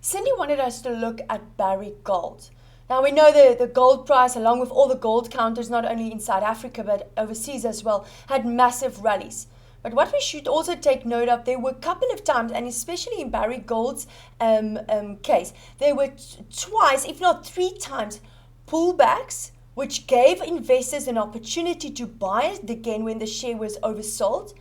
Cindy wanted us to look at Barrick Gold. Now we know the gold price, along with all the gold counters, not only in South Africa but overseas as well, had massive rallies. But what we should also take note of, there were a couple of times, and especially in Barrick Gold's case, there were twice, if not three times, pullbacks, which gave investors an opportunity to buy it again when the share was oversold.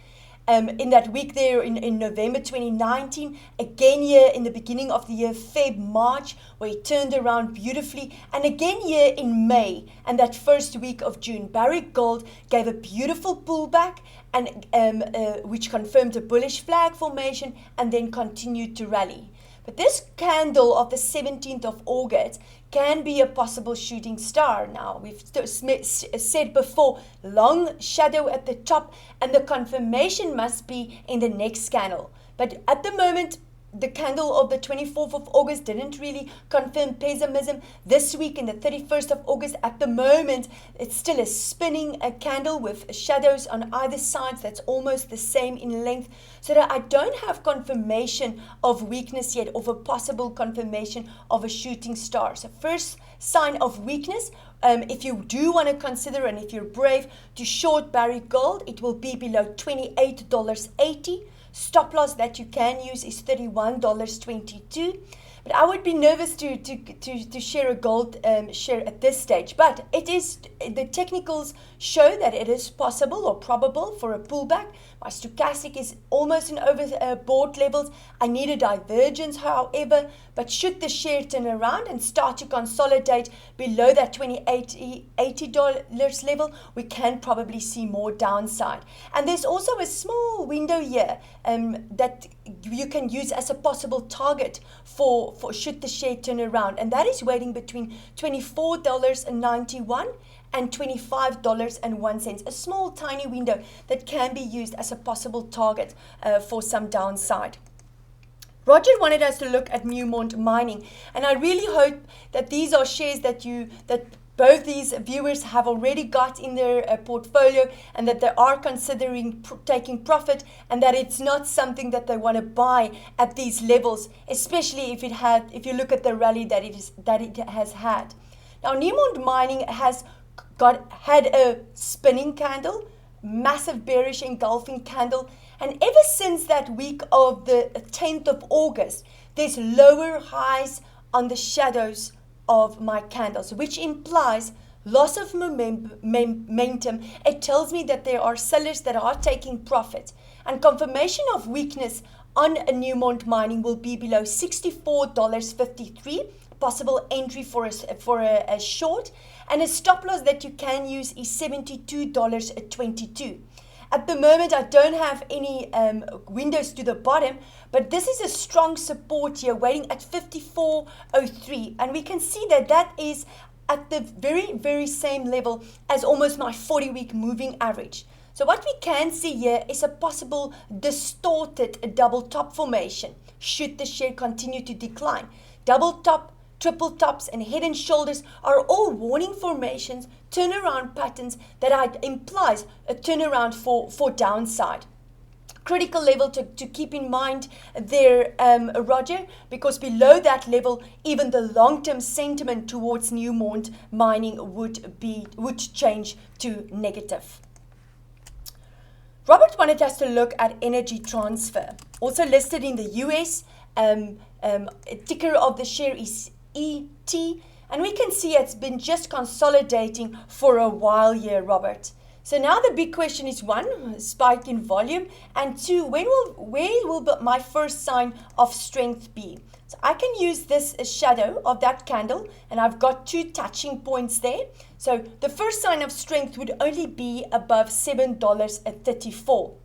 In that week there in November 2019, again here in the beginning of the year, Feb, March, where it turned around beautifully, and again here in May and that first week of June, Barrick Gold gave a beautiful pullback, and which confirmed a bullish flag formation and then continued to rally. But this candle of the 17th of August can be a possible shooting star. Now, we've said before, long shadow at the top, and the confirmation must be in the next candle. But at the moment, the candle of the 24th of August didn't really confirm pessimism. This week, in the 31st of August, at the moment, it's still a spinning candle with shadows on either side that's almost the same in length. So that I don't have confirmation of weakness yet, of a possible confirmation of a shooting star. So first sign of weakness, if you do want to consider, and if you're brave to short Barrick Gold, it will be below $28.80. Stop loss that you can use is $31.22. But I would be nervous to share a gold share at this stage. But it is, the technicals show that it is possible or probable for a pullback. My stochastic is almost in overbought levels. I need a divergence, however. But should the share turn around and start to consolidate below that $28.80 level, we can probably see more downside. And there's also a small window here that you can use as a possible target for should the share turn around, and that is waiting between $24.91 and $25.01, a small tiny window that can be used as a possible target for some downside. Roger wanted us to look at Newmont Mining, and I really hope that these are shares that both these viewers have already got in their portfolio, and that they are considering taking profit, and that it's not something that they want to buy at these levels, especially if you look at the rally that it has had. Now, Newmont Mining has had a spinning candle, massive bearish engulfing candle, and ever since that week of the 10th of August, there's lower highs on the shadows of my candles, which implies loss of momentum. It tells me that there are sellers that are taking profit, and confirmation of weakness on a Newmont Mining will be below $64.53. Possible entry for a short, and a stop loss that you can use is $72.22. At the moment, I don't have any windows to the bottom, but this is a strong support here waiting at 54.03, and we can see that is at the very, very same level as almost my 40-week moving average. So what we can see here is a possible distorted double top formation should the share continue to decline. Double top, triple tops, and head and shoulders are all warning formations, turnaround patterns that implies a turnaround for downside. Critical level to keep in mind there, Roger, because below that level, even the long-term sentiment towards Newmont Mining would change to negative. Robert wanted us to look at Energy Transfer, also listed in the US. Ticker of the share is ET, and we can see it's been just consolidating for a while here, Robert. So now the big question is, one, spike in volume, and two, where will my first sign of strength be? So I can use this shadow of that candle, and I've got two touching points there. So the first sign of strength would only be above $7.34.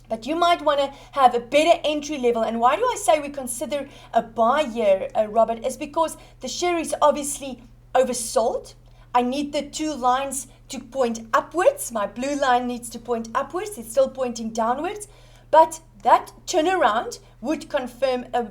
But you might want to have a better entry level. And why do I say we consider a buy here, Robert, is because the share is obviously oversold. I need the two lines to point upwards. My blue line needs to point upwards. It's still pointing downwards. But that turnaround would confirm a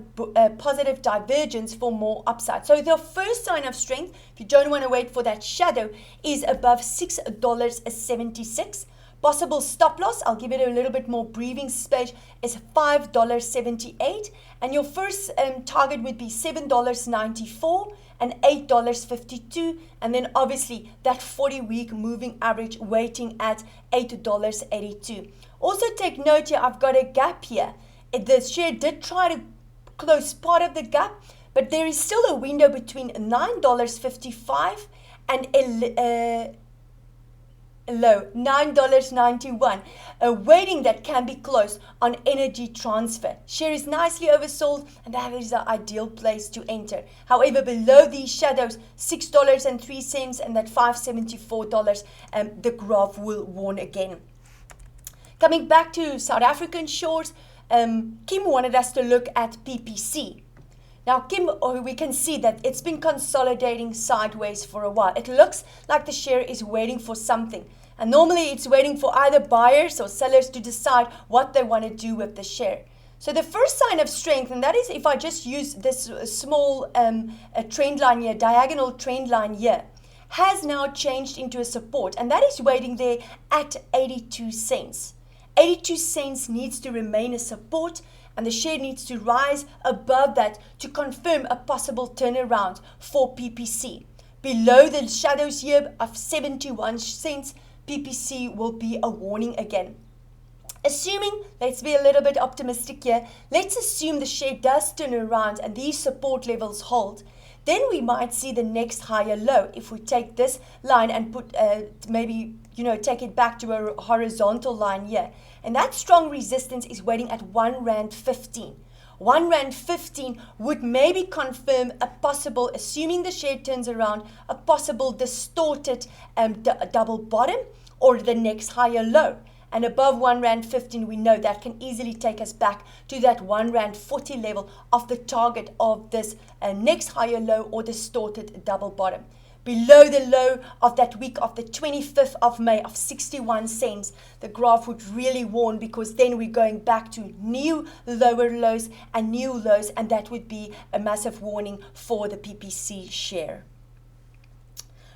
positive divergence for more upside. So the first sign of strength, if you don't want to wait for that shadow, is above $6.76. Possible stop loss, I'll give it a little bit more breathing space, is $5.78. And your first target would be $7.94 and $8.52. And then obviously that 40-week moving average waiting at $8.82. Also take note here, I've got a gap here. The share did try to close part of the gap, but there is still a window between $9.55 and low $9.91, waiting that can be closed on Energy Transfer. Share is nicely oversold, and that is the ideal place to enter. However, below these shadows, $6.03 and that $5.74, the graph will warn again. Coming back to South African shores, Kim wanted us to look at PPC. Now, Kim, we can see that it's been consolidating sideways for a while. It looks like the share is waiting for something. And normally it's waiting for either buyers or sellers to decide what they want to do with the share. So the first sign of strength, and that is if I just use this small trend line here, diagonal trend line here, has now changed into a support. And that is waiting there at 82 cents. 82 cents needs to remain a support, and the share needs to rise above that to confirm a possible turnaround for PPC. Below the shadows here of 71 cents, PPC will be a warning again. Assuming, let's be a little bit optimistic here, let's assume the share does turn around and these support levels hold, then we might see the next higher low. If we take this line and put take it back to a horizontal line here. And that strong resistance is waiting at R1.15. R1.15 would maybe confirm a possible, assuming the share turns around, a possible distorted double bottom or the next higher low. And above R1.15, we know that can easily take us back to that R1.40 level of the target of this next higher low or distorted double bottom. Below the low of that week of the 25th of May of 61 cents, the graph would really warn, because then we're going back to new lower lows and new lows, and that would be a massive warning for the PPC share.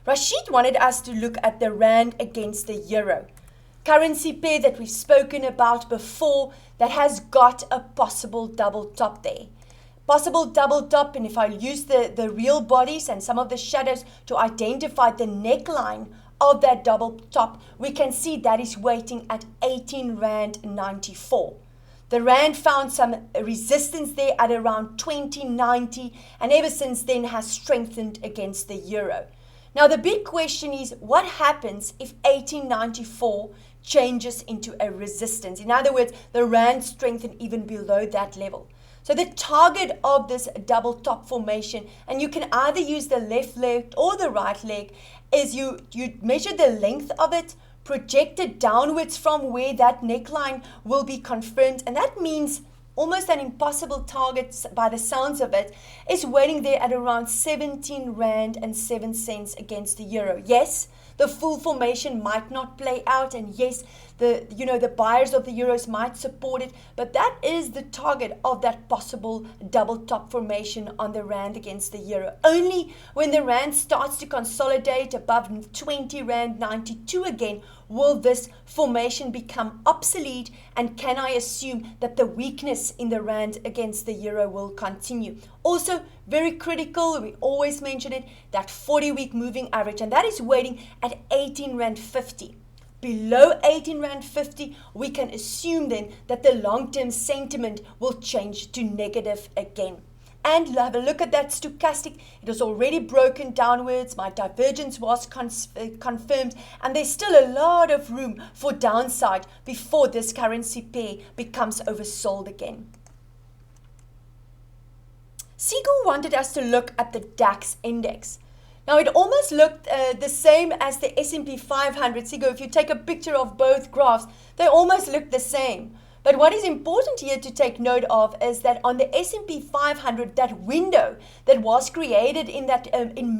Rashid wanted us to look at the rand against the euro. Currency pair that we've spoken about before that has got a possible double top there. Possible double top, and if I use the real bodies and some of the shadows to identify the neckline of that double top, we can see that is waiting at 18.94 Rand. The rand found some resistance there at around 20.90 and ever since then has strengthened against the euro. Now the big question is, what happens if 18.94 changes into a resistance? In other words, the rand strengthened even below that level. So the target of this double top formation, and you can either use the left leg or the right leg, is you measure the length of it, project it downwards from where that neckline will be confirmed, and that means almost an impossible target by the sounds of it, is waiting there at around 17.07 Rand against the euro. Yes, the full formation might not play out, and yes, the buyers of the euros might support it, but that is the target of that possible double top formation on the rand against the euro. Only when the rand starts to consolidate above 20.92 Rand again will this formation become obsolete, and can I assume that the weakness in the rand against the euro will continue. Also very critical, we always mention it, that 40-week moving average, and that is waiting at 18.50 Rand. Below 18.50 Rand, we can assume then that the long-term sentiment will change to negative again. And have a look at that stochastic. It was already broken downwards. My divergence was confirmed, and there's still a lot of room for downside before this currency pair becomes oversold again. Sigu wanted us to look at the DAX index. Now it almost looked the same as the S&P 500. Sigo, if you take a picture of both graphs, they almost look the same. But what is important here to take note of is that on the S&P 500, that window that was created in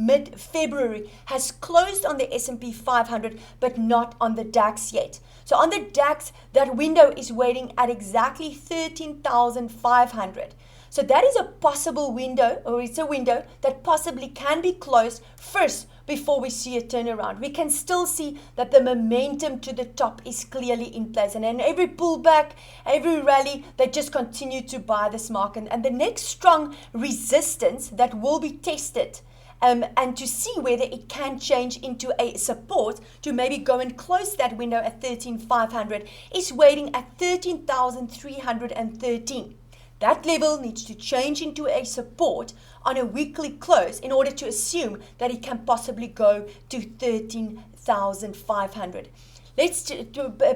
mid-February has closed on the S&P 500, but not on the DAX yet. So on the DAX, that window is waiting at exactly 13,500. So that is a possible window, or it's a window that possibly can be closed first before we see a turnaround. We can still see that the momentum to the top is clearly in place. And in every pullback, every rally, they just continue to buy this market. And the next strong resistance that will be tested and to see whether it can change into a support to maybe go and close that window at 13,500 is waiting at 13,313. That level needs to change into a support on a weekly close in order to assume that it can possibly go to 13,500. Let's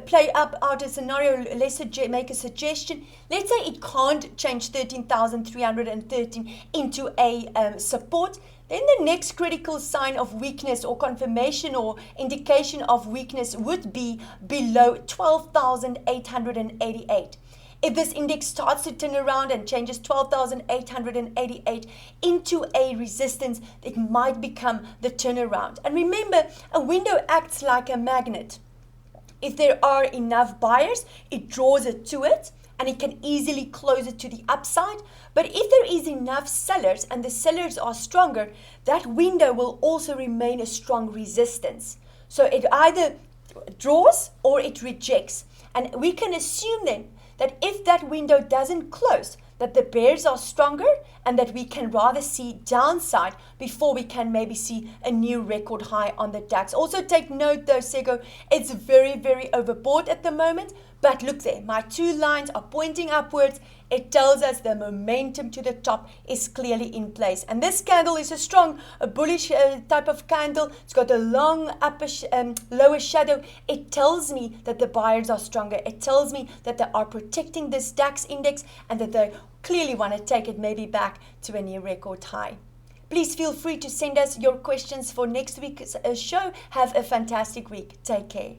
play out a scenario. Let's make a suggestion. Let's say it can't change 13,313 into a support. Then the next critical sign of weakness or confirmation or indication of weakness would be below 12,888. If this index starts to turn around and changes 12,888 into a resistance, it might become the turnaround. And remember, a window acts like a magnet. If there are enough buyers, it draws it to it, and it can easily close it to the upside. But if there is enough sellers and the sellers are stronger, that window will also remain a strong resistance. So it either draws or it rejects. And we can assume then that if that window doesn't close, that the bears are stronger and that we can rather see downside before we can maybe see a new record high on the DAX. Also take note though, Sego, it's very, very overbought at the moment. But look there, my two lines are pointing upwards. It tells us the momentum to the top is clearly in place. And this candle is a bullish type of candle. It's got a long lower shadow. It tells me that the buyers are stronger. It tells me that they are protecting this DAX index and that they clearly want to take it maybe back to a new record high. Please feel free to send us your questions for next week's show. Have a fantastic week. Take care.